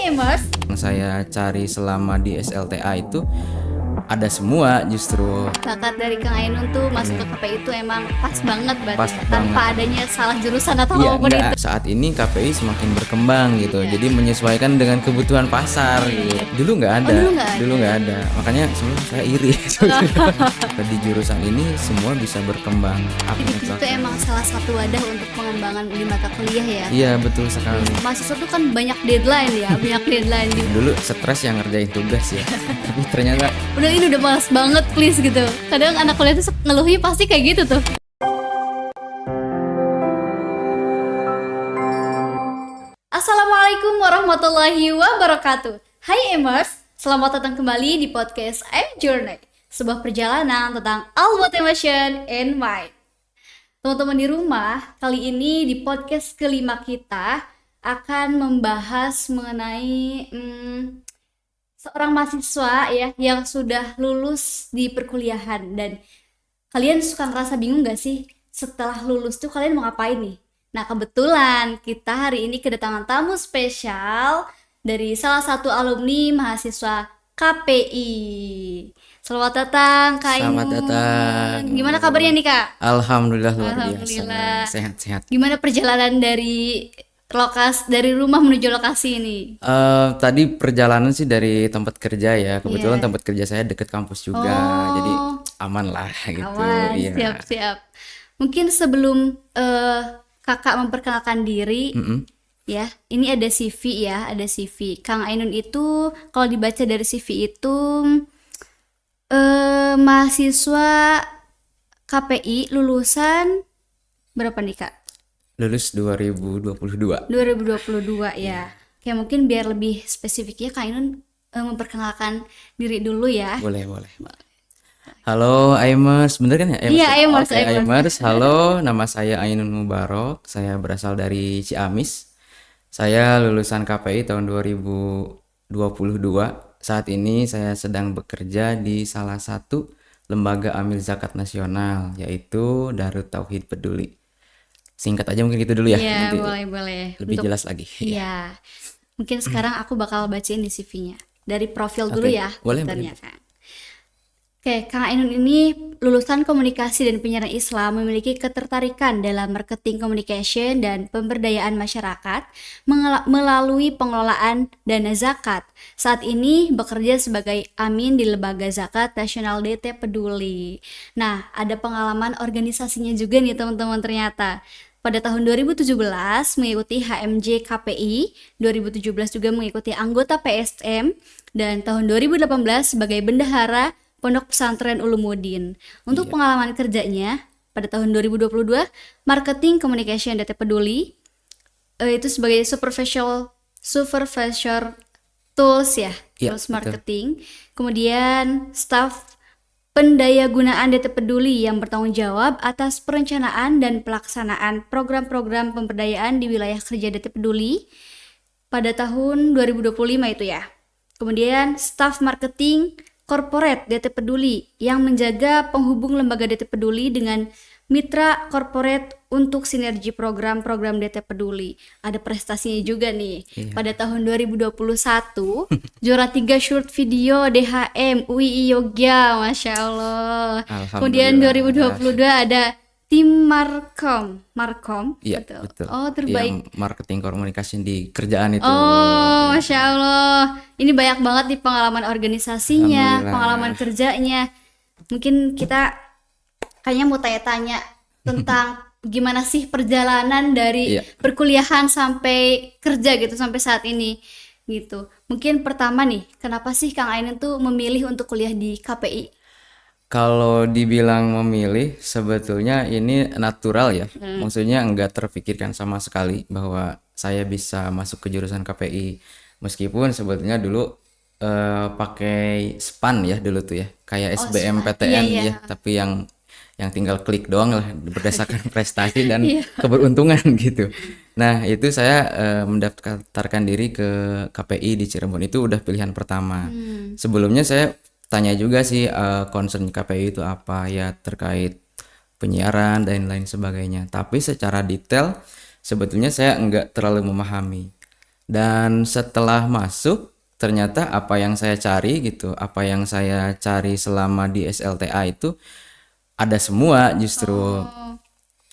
Emers. Yang saya cari selama di SLTA itu ada semua justru. Bakat dari Kang Ainun tuh masuk ke KPI itu emang pas banget berarti Pas ya, tanpa banget. adanya salah jurusan atau Iya, apapun enggak. itu. Saat ini KPI semakin berkembang gitu. Iya. Jadi menyesuaikan dengan kebutuhan pasar gitu. Dulu nggak ada. dulu nggak ada. Makanya sebenarnya saya iri. Di jurusan ini semua bisa berkembang. Jadi itu emang salah satu wadah untuk pengembangan di mata kuliah ya. Iya, betul sekali. Mahasiswa tuh kan banyak deadline ya, banyak deadline di Dulu stres yang ngerjain tugas ya. Tapi ternyata udah ini udah malas banget please gitu. Kadang anak kuliah tuh ngeluhnya pasti kayak gitu tuh. Assalamualaikum warahmatullahi wabarakatuh. Hai Emers, selamat datang kembali di podcast I'm Journey, sebuah perjalanan tentang all about emotion and mind. Teman-teman di rumah, kali ini di podcast kelima kita akan membahas mengenai seorang mahasiswa ya yang sudah lulus di perkuliahan. Dan kalian suka ngerasa bingung gak sih setelah lulus tuh kalian mau ngapain nih? Nah kebetulan kita hari ini kedatangan tamu spesial dari salah satu alumni mahasiswa KPI. Selamat datang Kak Ainun. Selamat datang. Gimana kabarnya nih Kak? alhamdulillah luar Alhamdulillah. biasa. Sehat-sehat. Gimana perjalanan dari rumah menuju lokasi ini? Tadi perjalanan sih dari tempat kerja ya. Kebetulan Iya. tempat kerja saya deket kampus juga. Oh. Jadi aman lah gitu. Aman, Iya. siap. Mungkin sebelum kakak memperkenalkan diri, ya, ini ada CV ya, ada CV. Kang Ainun itu kalau dibaca dari CV itu mahasiswa KPI lulusan berapa nih Kak? Lulus 2022. 2022 ya. Kayak mungkin biar lebih spesifiknya Kak Ainun memperkenalkan diri dulu ya. Boleh. Halo Aimers, bener kan ya? Iya, Aimers, Oke, Aimers. Aimers. Halo, nama saya Ainun Mubarok. Saya berasal dari Ciamis. Saya lulusan KPI tahun 2022. Saat ini saya sedang bekerja di salah satu lembaga amil zakat nasional, yaitu Darut Tauhid Peduli. Singkat aja mungkin gitu dulu ya. Iya, Nanti boleh. lebih jelas lagi. Iya. Mungkin sekarang aku bakal bacain di CV-nya. Dari profil dulu Oke, ya. boleh. Kan. Oke, Kang Ainun ini lulusan komunikasi dan penyiaran Islam, memiliki ketertarikan dalam marketing communication dan pemberdayaan masyarakat melalui pengelolaan dana zakat. Saat ini bekerja sebagai amin di Lembaga Zakat Nasional DT Peduli. Nah, ada pengalaman organisasinya juga nih teman-teman ternyata. Pada tahun 2017 mengikuti HMJ KPI, 2017 juga mengikuti anggota PSM, dan tahun 2018 sebagai bendahara Pondok Pesantren Ulumuddin. Untuk pengalaman kerjanya pada tahun 2022, marketing communication DT Peduli, itu sebagai supervisor tools ya, Iya, tools betul. marketing. Kemudian staff pendayagunaan DT Peduli yang bertanggung jawab atas perencanaan dan pelaksanaan program-program pemberdayaan di wilayah kerja DT Peduli pada tahun 2025 itu ya. Kemudian staff marketing corporate DT Peduli yang menjaga penghubung lembaga DT Peduli dengan mitra corporate untuk sinergi program-program DT Peduli. Ada prestasinya juga nih. Pada tahun 2021 juara 3 short video DHM UII Yogyakarta, Masya Allah. Kemudian 2022 ada tim Markom. Iya, betul. Oh, terbaik. Yang marketing komunikasi di kerjaan itu. Oh, Masya Allah. Ini banyak banget nih pengalaman organisasinya, Alhamdulillah. pengalaman kerjanya. Mungkin kita kayaknya mau tanya-tanya tentang gimana sih perjalanan dari Iya. perkuliahan sampai kerja gitu, sampai saat ini gitu. Mungkin pertama nih, kenapa sih Kang Ainun tuh memilih untuk kuliah di KPI? Kalau dibilang memilih, sebetulnya ini natural ya. Maksudnya enggak terpikirkan sama sekali bahwa saya bisa masuk ke jurusan KPI. Meskipun sebetulnya dulu pakai SPAN ya dulu tuh ya. Kayak SBMPTN Iya. ya, tapi yang tinggal klik doang lah berdasarkan prestasi dan keberuntungan gitu. Nah, itu saya mendaftarkan diri ke KPI di Cirebon, itu udah pilihan pertama. Sebelumnya saya tanya juga sih concern KPI itu apa ya, terkait penyiaran dan lain sebagainya. Tapi secara detail sebetulnya saya enggak terlalu memahami. Dan setelah masuk, ternyata apa yang saya cari gitu, apa yang saya cari selama di SLTA itu ada semua justru. Oh,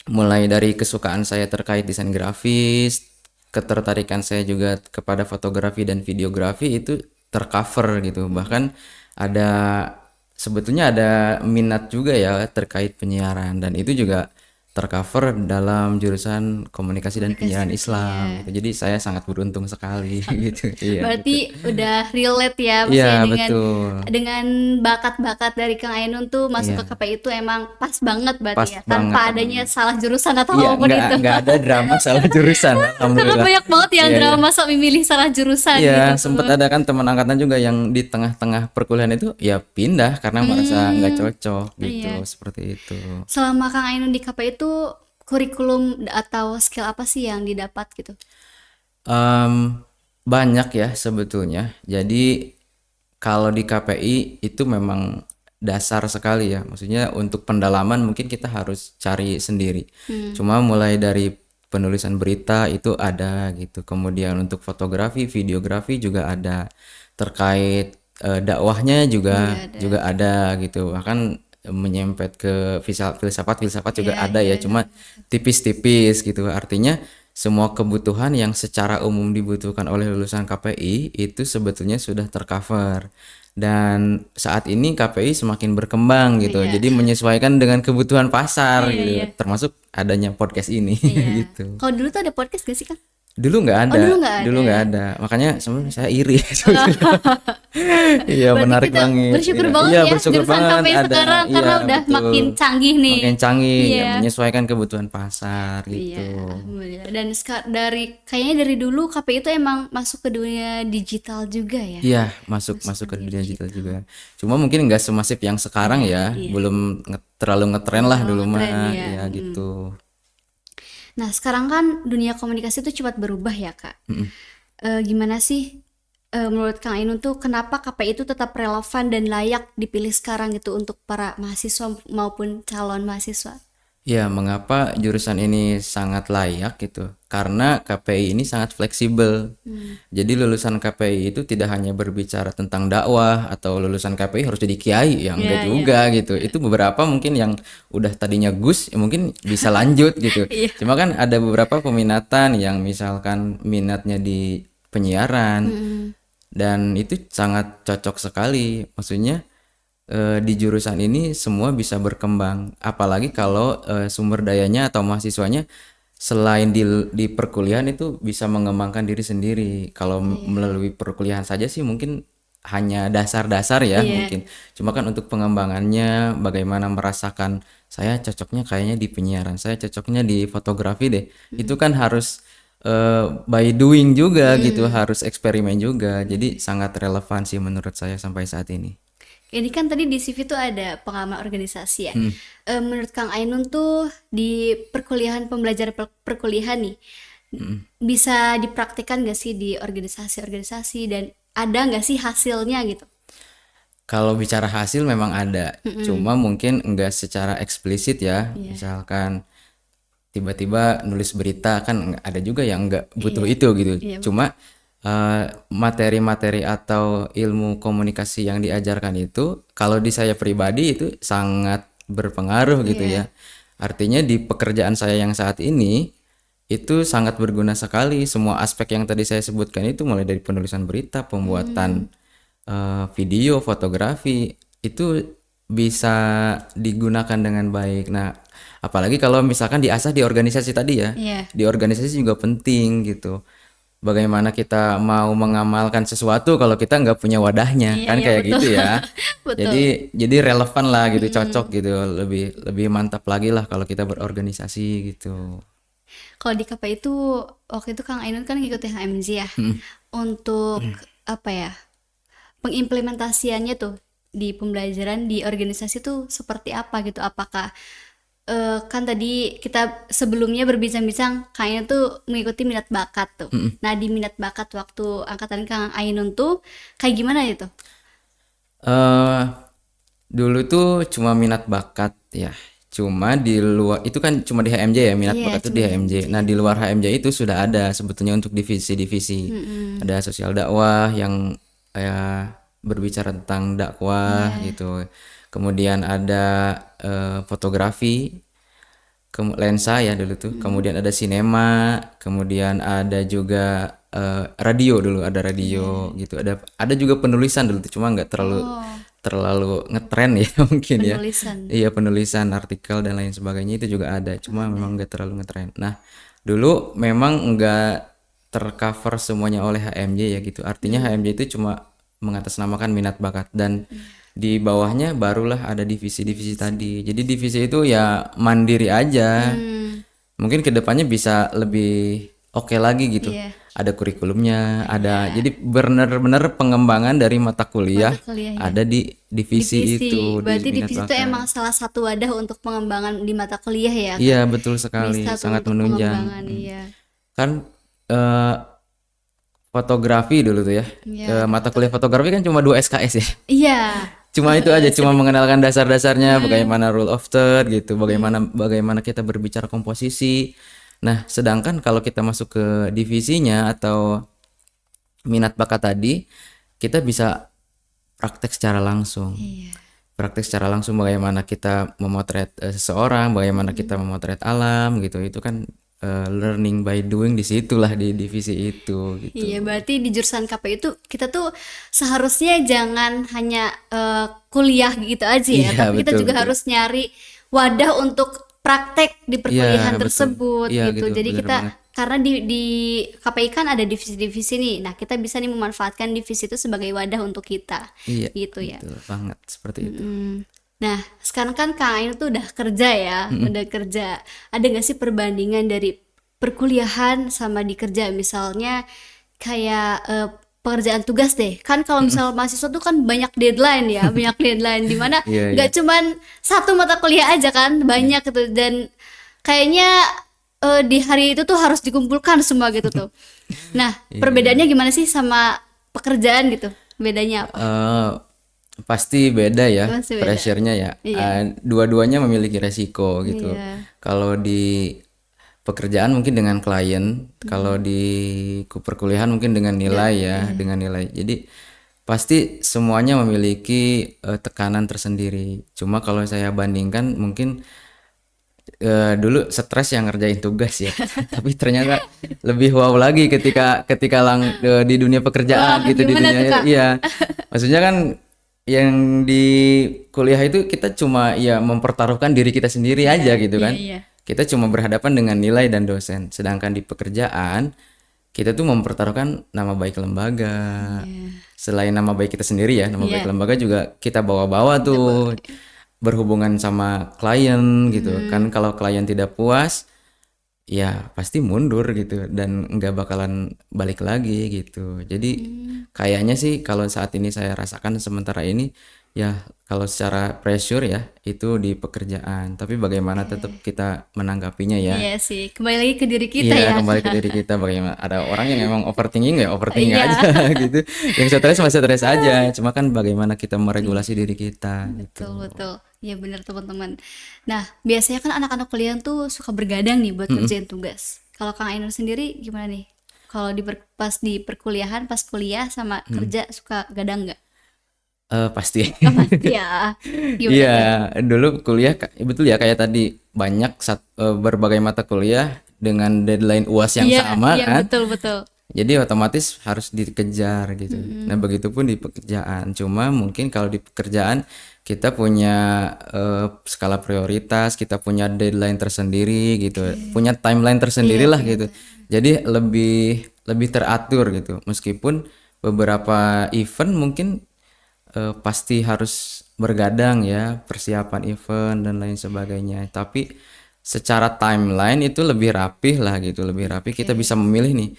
Mulai dari kesukaan saya terkait desain grafis, ketertarikan saya juga kepada fotografi dan videografi itu tercover gitu. Bahkan ada sebetulnya ada minat juga ya terkait penyiaran dan itu juga tercover dalam jurusan komunikasi dan penyiaran komunikasi. Islam Iya. gitu. Jadi saya sangat beruntung sekali gitu. Iya, gitu. Berarti udah relate ya, Iya, maksudnya betul. dengan bakat-bakat dari Kang Ainun tuh masuk ke Iya, KPI itu emang pas banget berarti pas ya, banget tanpa adanya emang. salah jurusan atau Iya, apapun itu. nggak ada drama salah jurusan, Karena alhamdulillah. banyak banget yang Iya, iya. drama sok memilih salah jurusan Iya, gitu. sempat ada kan teman angkatan juga yang di tengah-tengah perkuliahan itu ya pindah karena merasa nggak Hmm, cocok gitu, iya. seperti itu. Selama Kang Ainun di KPI itu kurikulum atau skill apa sih yang didapat gitu? Em, Banyak ya sebetulnya. Jadi kalau di KPI itu memang dasar sekali ya. Maksudnya untuk pendalaman mungkin kita harus cari sendiri. Hmm, Cuma mulai dari penulisan berita itu ada gitu. Kemudian untuk fotografi, videografi juga ada. Terkait dakwahnya iya juga ada. juga ada gitu. Bahkan menyempet ke filsafat juga Iya, ada iya, ya. iya. Cuma tipis-tipis gitu. Artinya semua kebutuhan yang secara umum dibutuhkan oleh lulusan KPI itu sebetulnya sudah tercover. Dan saat ini KPI semakin berkembang gitu. Iya. Jadi menyesuaikan dengan kebutuhan pasar Iya, gitu. iya. Termasuk adanya podcast ini Iya. gitu. Kalau dulu tuh ada podcast gak sih, Kang? Dulu nggak Oh, ada, dulu nggak dulu ada. nggak ada. Makanya sebenarnya saya iri. Iya, Berarti menarik kita banget. bersyukur Iya, banget iya ya bersyukur jurusan banget KPI ada. sekarang Iya, karena udah betul. makin canggih nih. Makin canggih, ya, Iya. menyesuaikan kebutuhan pasar Iya, gitu. alhamdulillah. Dan dari kayaknya dari dulu KPI itu emang masuk ke dunia digital juga ya. Iya, masuk Masuk masuk ke ke dunia dunia digital digital. juga. Cuma mungkin nggak semasif yang sekarang Iya, ya, iya. belum terlalu ngetren Belum lah terlalu dulu ngetren mah, ya. ya Mm. gitu. Nah, sekarang kan dunia komunikasi itu cepat berubah ya, Kak. Gimana sih menurut Kang Ainun tuh kenapa KPI itu tetap relevan dan layak dipilih sekarang gitu untuk para mahasiswa maupun calon mahasiswa? Ya, mengapa jurusan ini sangat layak gitu? Karena KPI ini sangat fleksibel. Jadi lulusan KPI itu tidak hanya berbicara tentang dakwah atau lulusan KPI harus jadi kiai, ya enggak Iya, iya. juga gitu. Itu beberapa mungkin yang udah tadinya Gus, ya mungkin bisa lanjut gitu. Iya. Cuma kan ada beberapa peminatan yang misalkan minatnya di penyiaran dan itu sangat cocok sekali. Maksudnya di jurusan ini semua bisa berkembang. Apalagi kalau sumber dayanya atau mahasiswanya selain di perkuliahan itu bisa mengembangkan diri sendiri. Kalau melalui perkuliahan saja sih mungkin hanya dasar-dasar ya Iya. mungkin. Cuma kan untuk pengembangannya bagaimana merasakan saya cocoknya kayaknya di penyiaran, saya cocoknya di fotografi deh. Itu kan harus by doing juga gitu, harus eksperimen juga. Jadi sangat relevan sih menurut saya sampai saat ini. Ini kan tadi di CV tuh ada pengalaman organisasi ya. Menurut Kang Ainun tuh di perkuliahan pembelajaran perkuliahan nih bisa dipraktikkan gak sih di organisasi-organisasi dan ada gak sih hasilnya gitu? Kalau bicara hasil memang ada, cuma mungkin enggak secara eksplisit ya. Iya, Misalkan tiba-tiba nulis berita kan ada juga yang enggak butuh iya, itu gitu. iya betul. Cuma materi-materi atau ilmu komunikasi yang diajarkan itu kalau di saya pribadi itu sangat berpengaruh gitu Iya, ya. Artinya di pekerjaan saya yang saat ini itu sangat berguna sekali. Semua aspek yang tadi saya sebutkan itu mulai dari penulisan berita, pembuatan video, fotografi itu bisa digunakan dengan baik. Nah, apalagi kalau misalkan diasah di organisasi tadi ya, iya, di organisasi juga penting gitu. Bagaimana kita mau mengamalkan sesuatu kalau kita nggak punya wadahnya, iya, kan iya kayak betul, gitu ya. betul. Jadi relevan lah gitu, cocok gitu, lebih lebih mantap lagi lah kalau kita berorganisasi gitu. Kalau di KPI itu waktu itu Kang Ainun kan ngikutin HMZ ya. Untuk apa ya? Pengimplementasiannya tuh di pembelajaran di organisasi tuh seperti apa gitu? Apakah kan tadi kita sebelumnya berbincang-bincang kayaknya tuh mengikuti minat bakat tuh. Nah, di minat bakat waktu angkatan Kang Ainun tuh kayak gimana itu? eh Dulu tuh cuma minat bakat ya. Cuma di luar itu kan cuma di HMJ ya, minat Iya, bakat itu cuma di di HMJ. HMJ. Nah, di luar HMJ itu sudah ada sebetulnya untuk divisi-divisi. Ada sosial dakwah yang berbicara tentang dakwah Iya. gitu. Kemudian ada fotografi, lensa ya dulu tuh. Kemudian ada sinema, kemudian ada juga radio dulu, ada radio gitu. Ada juga penulisan dulu tuh, cuma nggak terlalu Oh, terlalu ngetren ya mungkin ya. penulisan. Iya, penulisan artikel dan lain sebagainya itu juga ada, cuma memang nggak terlalu ngetren. Nah, dulu memang nggak tercover semuanya oleh HMJ ya gitu. Artinya HMJ itu cuma mengatasnamakan minat bakat dan di bawahnya barulah ada divisi-divisi tadi. Jadi divisi itu ya mandiri aja. Hmm, Mungkin kedepannya bisa lebih oke lagi gitu. iya. Ada kurikulumnya, ada jadi benar-benar pengembangan dari mata kuliah Mata kuliahnya. ada di divisi Divisi. itu, di Berarti minat divisi itu bakat. emang salah satu wadah untuk pengembangan di mata kuliah ya Iya, kan? betul sekali, Bisa tuh sangat untuk menunjang. pengembangan, iya. Kan eh, fotografi dulu tuh ya. Iya. Mata kuliah fotografi kan cuma 2 SKS ya. Iya. Cuma itu aja, cuma mengenalkan dasar-dasarnya, bagaimana rule of third gitu, bagaimana bagaimana kita berbicara komposisi. Nah, sedangkan kalau kita masuk ke divisinya atau minat bakat tadi, kita bisa praktek secara langsung. Iya. Praktek secara langsung bagaimana kita memotret seseorang, bagaimana kita memotret alam gitu. Itu kan learning by doing di situlah di divisi itu gitu. Iya, berarti di jurusan KP itu kita tuh seharusnya jangan hanya kuliah gitu aja ya, Iya, tapi kita betul juga betul. harus nyari wadah untuk praktek di Iya, perkuliahan betul. tersebut Iya gitu. gitu, Jadi bener kita banget. karena di KPI kan ada divisi-divisi nih. Nah, kita bisa nih memanfaatkan divisi itu sebagai wadah untuk kita Iya, gitu ya. betul banget seperti itu. Nah, sekarang kan Kang Ain tuh udah kerja ya, udah kerja. Ada nggak sih perbandingan dari perkuliahan sama di kerja? Misalnya kayak pekerjaan tugas deh. Kan kalau misal mahasiswa tuh kan banyak deadline ya, banyak deadline di mana Iya, iya. nggak cuman satu mata kuliah aja kan, banyak gitu dan kayaknya di hari itu tuh harus dikumpulkan semua gitu tuh. Nah, perbedaannya gimana sih sama pekerjaan gitu? Bedanya apa? Pasti beda ya Pasti beda. pressure-nya ya. Iya. Dua-duanya memiliki resiko gitu. Iya. Kalau di pekerjaan mungkin dengan klien, kalau di perkuliahan mungkin dengan nilai ya, dengan nilai. Jadi pasti semuanya memiliki tekanan tersendiri. Cuma kalau saya bandingkan mungkin dulu stres yang ngerjain tugas ya, tapi ternyata lebih wow lagi ketika ketika di dunia pekerjaan Wah, gitu di gimana dunia tuh, Kak? iya. Maksudnya kan yang di kuliah itu kita cuma ya mempertaruhkan diri kita sendiri aja gitu Iya, kan. iya. Kita cuma berhadapan dengan nilai dan dosen. Sedangkan di pekerjaan kita tuh mempertaruhkan nama baik lembaga. Selain nama baik kita sendiri ya, nama baik Iya. lembaga juga kita bawa-bawa tuh berhubungan sama klien gitu kan. Kalau klien tidak puas ya pasti mundur gitu dan nggak bakalan balik lagi gitu. Jadi kayaknya sih kalau saat ini saya rasakan sementara ini ya kalau secara pressure ya itu di pekerjaan. Tapi bagaimana tetap kita menanggapinya ya. Iya sih, kembali lagi ke diri kita Iya, ya. kembali ke diri kita bagaimana. Ada orang yang memang overthinking ya overthinking Iya. aja gitu. Yang stres masih stres aja. Cuma kan bagaimana kita meregulasi diri kita gitu. Betul, betul. Iya benar teman-teman. Nah, biasanya kan anak-anak kuliah tuh suka bergadang nih buat ngerjain tugas. Kalau Kang Ainur sendiri gimana nih? Kalau pas di perkuliahan, pas kuliah sama kerja suka gadang nggak? Pasti. Oh, pasti ya. Gimana Iya, tuh? dulu kuliah betul ya kayak tadi banyak berbagai mata kuliah dengan deadline UAS yang Iya, sama iya kan. betul betul. Jadi otomatis harus dikejar gitu. Nah, begitupun di pekerjaan. Cuma mungkin kalau di pekerjaan kita punya skala prioritas, kita punya deadline tersendiri gitu. Punya timeline tersendiri lah gitu. Jadi lebih lebih teratur gitu. Meskipun beberapa event mungkin pasti harus bergadang ya, persiapan event dan lain sebagainya. Tapi secara timeline itu lebih rapih lah gitu, lebih rapih. Kita bisa memilih nih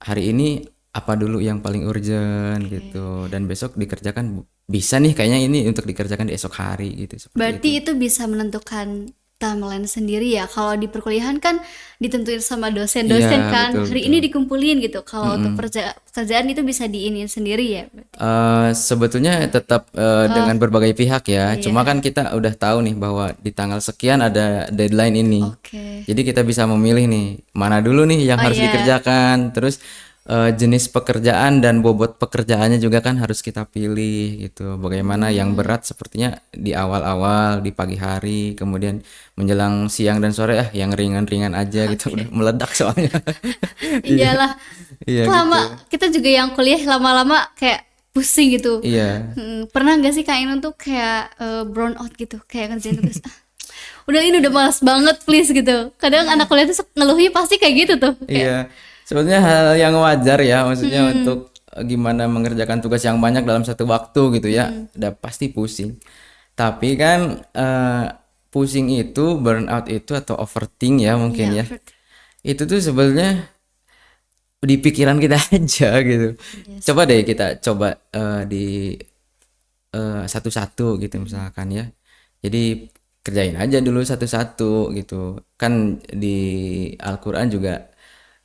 hari ini apa dulu yang paling urgent gitu, dan besok dikerjakan bisa nih kayaknya ini untuk dikerjakan di esok hari gitu seperti Berarti itu. itu bisa menentukan timeline sendiri ya. Kalau di perkuliahan kan ditentuin sama Iya, dosen-dosen kan. betul Hari betul. ini dikumpulin gitu. Kalau untuk Mm-mm. pekerjaan itu bisa diinin sendiri ya. Berarti. Sebetulnya tetap Oh, dengan berbagai pihak ya. Cuma iya. kan kita udah tahu nih bahwa di tanggal sekian ada deadline ini. Oke. Jadi kita bisa memilih nih mana dulu nih yang Oh harus iya. dikerjakan. Terus jenis pekerjaan dan bobot pekerjaannya juga kan harus kita pilih gitu. Bagaimana yang Hmm, berat sepertinya di awal-awal di pagi hari, kemudian menjelang siang dan sore yang ringan-ringan aja gitu. Udah oke. meledak soalnya. Iya, Iyalah. iya gitu. Kita juga yang kuliah lama-lama kayak pusing gitu. Iya. Pernah nggak sih Kak Inun tuh kayak brown out gitu, kayak ngerjain tugas, "Ah, udah ini udah malas banget please," gitu. Kadang anak kuliah tuh ngeluhnya pasti kayak gitu tuh, kayak Iya, sebetulnya hal yang wajar ya, maksudnya untuk gimana mengerjakan tugas yang banyak dalam satu waktu gitu ya, udah pasti pusing. Tapi kan pusing itu, burnout itu atau overthink ya mungkin iya ya, itu tuh sebenarnya di pikiran kita aja gitu. yes. Coba deh kita coba di satu-satu gitu misalkan ya. Jadi kerjain aja dulu satu-satu gitu. Kan di Al-Quran juga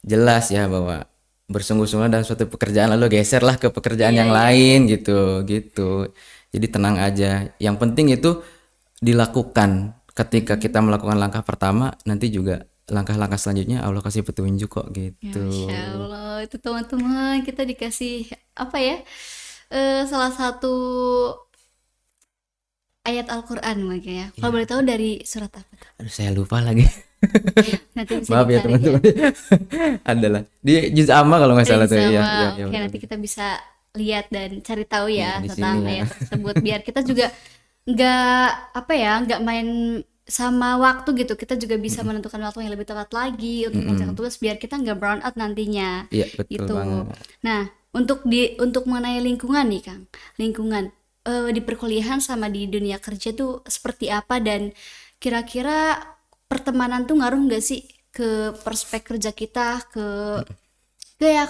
jelas ya bahwa bersungguh-sungguh dalam suatu pekerjaan lalu geserlah ke pekerjaan Iya yang iya. lain gitu gitu. Jadi tenang aja. Yang penting itu dilakukan. Ketika kita melakukan langkah pertama, nanti juga langkah-langkah selanjutnya Allah kasih petunjuk kok Ya, gitu. Masya Allah, itu teman-teman kita dikasih apa ya? Salah satu ayat Al-Quran mungkin ya. Kalau boleh Ya, tahu dari surat apa tuh? aduh saya lupa lagi. Nanti bisa Maaf ya dicari ya. teman-teman. Adalah di juz amma kalau nggak salah tuh. Iya, iya, Sama, iya oke benar. nanti kita bisa lihat dan cari tahu Iya ya di sini tentang ya. ayat tersebut biar kita juga nggak apa ya nggak main sama waktu gitu, kita juga bisa menentukan waktu yang lebih tepat lagi untuk mengerjakan Mm-mm. tugas biar kita nggak burn out nantinya Iya betul gitu. banget. Nah, untuk mengenai lingkungan nih Kang, lingkungan di perkuliahan sama di dunia kerja tuh seperti apa, dan kira-kira pertemanan tuh ngaruh nggak sih ke perspek kerja kita, ke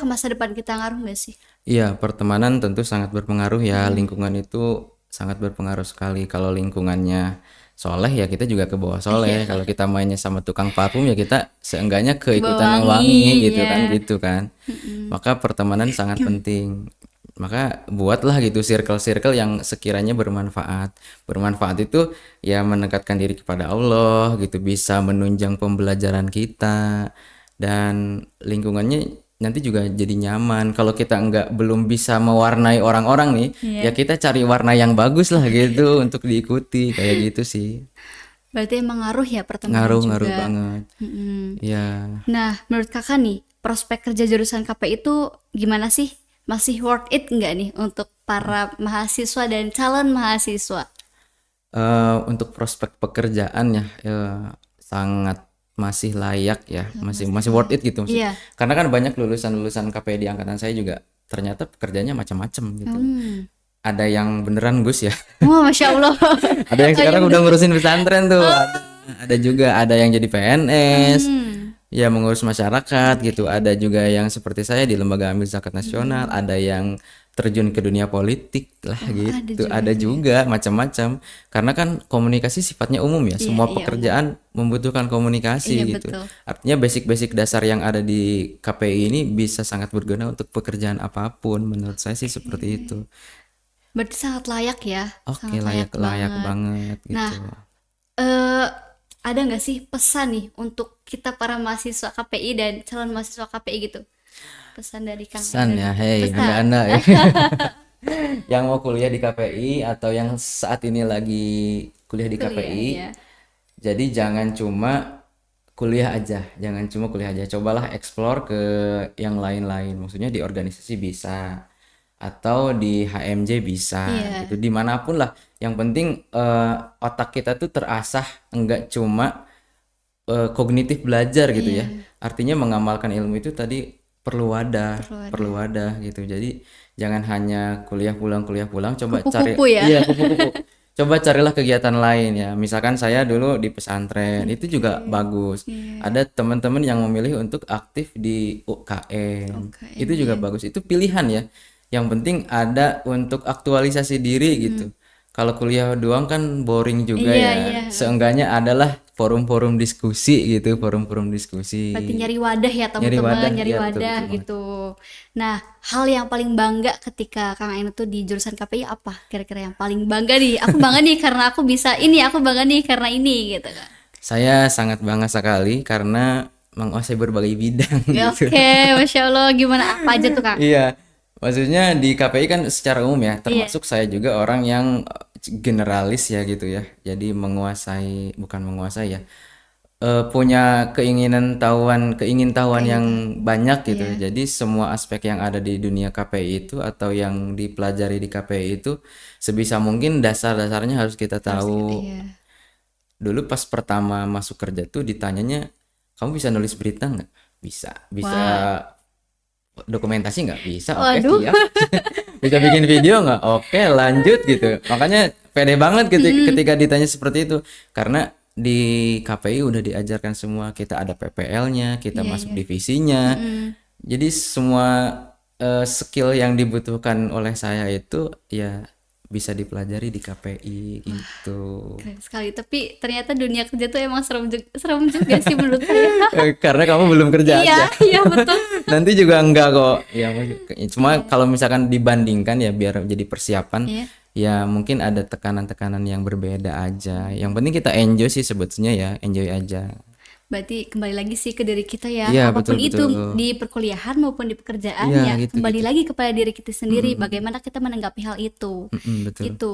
masa depan kita, ngaruh nggak sih? Iya, pertemanan tentu sangat berpengaruh ya. Lingkungan itu sangat berpengaruh sekali. Kalau lingkungannya soleh ya kita juga ke bawah soleh. Iya, Kalau kita mainnya sama tukang parfum ya kita seenggaknya ke bawah keikutan wangi wangi gitu kan ya. gitu kan. Maka pertemanan sangat penting. Maka buatlah gitu circle-circle yang sekiranya bermanfaat. Bermanfaat itu ya mendekatkan diri kepada Allah gitu, bisa menunjang pembelajaran kita dan lingkungannya nanti juga jadi nyaman. Kalau kita belum bisa mewarnai orang-orang nih, ya Iya. kita cari warna yang bagus lah gitu untuk diikuti kayak gitu sih. Berarti emang ngaruh ya pertemanan Ngaruh-ngaruh juga. banget. Mm-mm. Ya, Nah, menurut kakak nih, prospek kerja jurusan KP itu gimana sih? Masih worth it nggak nih untuk para mahasiswa dan calon mahasiswa? untuk prospek pekerjaan ya, sangat masih layak ya, masih Masih masih worth layak. it gitu maksudnya. Iya. Karena kan banyak lulusan-lulusan KPI di angkatan saya juga ternyata pekerjaannya macam-macam gitu. Hmm. Ada yang beneran Gus ya. Wah, Masya Allah. Ada yang Oh, iya sekarang udah bener. ngurusin pesantren tuh. Ada juga ada yang jadi PNS, Hmm. ya mengurus masyarakat gitu. Ada juga yang seperti saya di Lembaga Amil Zakat Nasional, ada yang terjun ke dunia politik lah Oh, ada gitu. juga Ada nih. juga macam-macam. Karena kan komunikasi sifatnya umum ya. Iya, Semua iya umum. pekerjaan membutuhkan Iya komunikasi gitu. betul. Artinya basic-basic dasar yang ada di KPI ini bisa sangat berguna untuk pekerjaan apapun. Menurut saya sih seperti itu. Berarti sangat layak ya, Oke, sangat layak layak banget. banget Nah, gitu. eh ada nggak sih pesan nih untuk kita para mahasiswa KPI dan calon mahasiswa KPI gitu? Pesan dari Kang Pesan Ainun ya, gitu. hei Pesan. anda-anda ya. Yang mau kuliah di KPI atau yang saat ini lagi kuliah di Kuliah KPI, ya. jadi jangan cuma kuliah aja, jangan cuma kuliah aja. Cobalah explore ke yang lain-lain. Maksudnya di organisasi bisa, atau di HMJ bisa, Iya, gitu. Dimanapun lah. Yang penting otak kita tuh terasah, enggak cuma kognitif belajar gitu ya. iya. Artinya mengamalkan ilmu itu tadi Perlu ada perlu wadah gitu. Jadi jangan hanya kuliah pulang, coba cari kupu-kupu ya. iya kupu-kupu. Coba carilah kegiatan lain ya. Misalkan saya dulu di pesantren, itu juga bagus. Iya. Ada teman-teman yang memilih untuk aktif di UKM. UKM Itu juga ya. bagus. Itu pilihan ya. Yang penting ada untuk aktualisasi diri gitu. Kalau kuliah doang kan boring juga Iya, ya. iya. Seenggaknya adalah forum-forum diskusi gitu, forum-forum diskusi. Berarti nyari wadah ya Nyari teman-teman, wadah, nyari ya betul wadah betul banget. gitu. Nah, hal yang paling bangga ketika Kang Ain tuh di jurusan KPI apa? Kira-kira yang paling bangga nih. Aku bangga nih karena aku bisa ini, aku bangga nih karena ini gitu kan. Saya sangat bangga sekali karena menguasai berbagai bidang Ya, gitu. oke, Masya Allah, gimana apa aja tuh Kang? Iya, maksudnya di KPI kan secara umum ya, Iya, termasuk saya juga orang yang generalis ya gitu ya. Jadi menguasai, bukan menguasai ya, punya keingintahuan kayak yang gitu. banyak gitu. Iya, Jadi semua aspek yang ada di dunia KPI itu atau yang dipelajari di KPI itu sebisa mungkin dasar-dasarnya harus kita harus gitu. tahu. Iya. Dulu pas pertama masuk kerja tuh ditanyanya, kamu bisa nulis berita nggak? Bisa. Bisa Wah, dokumentasi nggak? Bisa. Oke, waduh. siap. Bisa bikin video nggak? Oke, lanjut gitu. Makanya pede banget ketika ditanya seperti itu. Karena di KPI udah diajarkan semua, kita ada PPL-nya, kita Iya, masuk iya. divisinya. Mm-mm. Jadi semua skill yang dibutuhkan oleh saya itu ya bisa dipelajari di KPI gitu. Keren sekali. Tapi ternyata dunia kerja tuh emang serem juga sih menurut saya. Karena kamu belum kerja Iya, aja. iya betul. Nanti juga enggak kok. Ya, cuma Iya, kalau misalkan dibandingkan ya biar jadi persiapan, iya. ya mungkin ada tekanan-tekanan yang berbeda aja. Yang penting kita enjoy sih sebetulnya ya, enjoy aja. Berarti kembali lagi sih ke diri kita ya. Iya, betul Apapun itu betul. di perkuliahan maupun di pekerjaan Iya, ya gitu kembali gitu. lagi kepada diri kita sendiri. Bagaimana kita menanggapi hal itu. Mm-mm, betul. Gitu.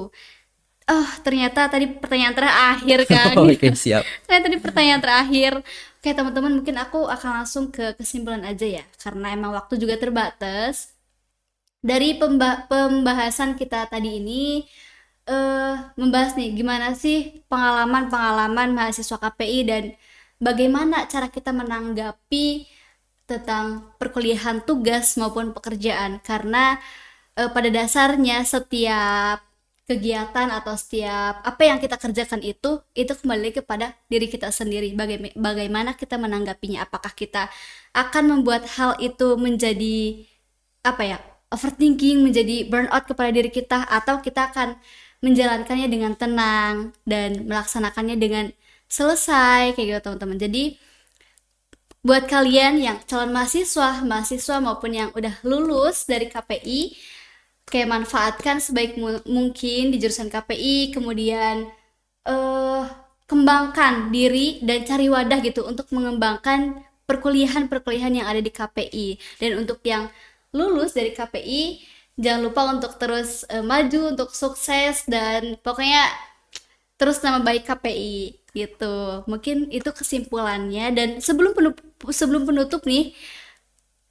Oh, ternyata tadi pertanyaan terakhir kan. Oke, siap. Ternyata tadi pertanyaan terakhir. Oke, teman-teman, mungkin aku akan langsung ke kesimpulan aja ya. Karena emang waktu juga terbatas. Dari pembahasan kita tadi ini membahas nih gimana sih pengalaman-pengalaman mahasiswa KPI dan bagaimana cara kita menanggapi tentang perkuliahan tugas maupun pekerjaan karena pada dasarnya setiap kegiatan atau setiap apa yang kita kerjakan itu kembali kepada diri kita sendiri. Bagaimana kita menanggapinya, apakah kita akan membuat hal itu menjadi apa ya, overthinking, menjadi burnout kepada diri kita, atau kita akan menjalankannya dengan tenang dan melaksanakannya dengan selesai kayak gitu teman-teman. Jadi buat kalian yang calon mahasiswa maupun yang udah lulus dari KPI, kayak manfaatkan sebaik mungkin di jurusan KPI, kemudian eh kembangkan diri dan cari wadah gitu untuk mengembangkan perkuliahan-perkuliahan yang ada di KPI. Dan untuk yang lulus dari KPI, jangan lupa untuk terus maju, untuk sukses, dan pokoknya terus nama baik KPI gitu. Mungkin itu kesimpulannya. Dan sebelum penutup nih,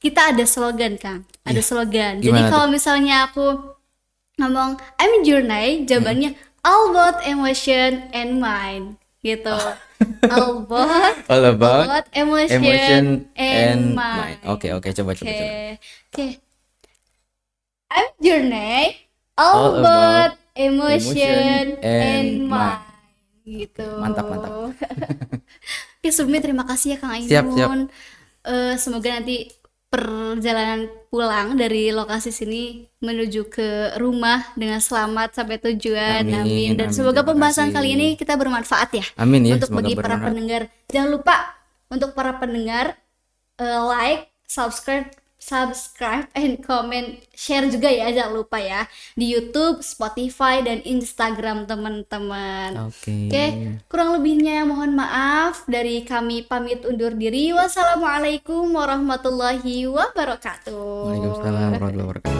kita ada slogan Kang. Ada Iya, slogan. Jadi gimana tuh? kalau misalnya aku ngomong I'm Journey, jawabannya all about emotion and mind gitu. All about All about emotion emotion and and mind. mind. Oke, coba coba coba. Oke. Oke. I'm Journey, all All about about emotion emotion and and mind. mind gitu. Mantap, mantap. Oke, sebelumnya terima kasih ya Kang Siap, siap. Ainun. Semoga nanti perjalanan pulang dari lokasi sini menuju ke rumah dengan selamat sampai tujuan. Amin, Amin. Dan amin. semoga Terima pembahasan kali ini kasih. kita bermanfaat ya Amin ya, untuk semoga bagi para bermanfaat. pendengar. Jangan lupa untuk para pendengar like, subscribe and comment, share juga ya, jangan lupa ya di YouTube, Spotify dan Instagram teman-teman. Oke. Oke, kurang lebihnya mohon maaf, dari kami pamit undur diri. Wassalamualaikum warahmatullahi wabarakatuh. Waalaikumsalam warahmatullahi wabarakatuh.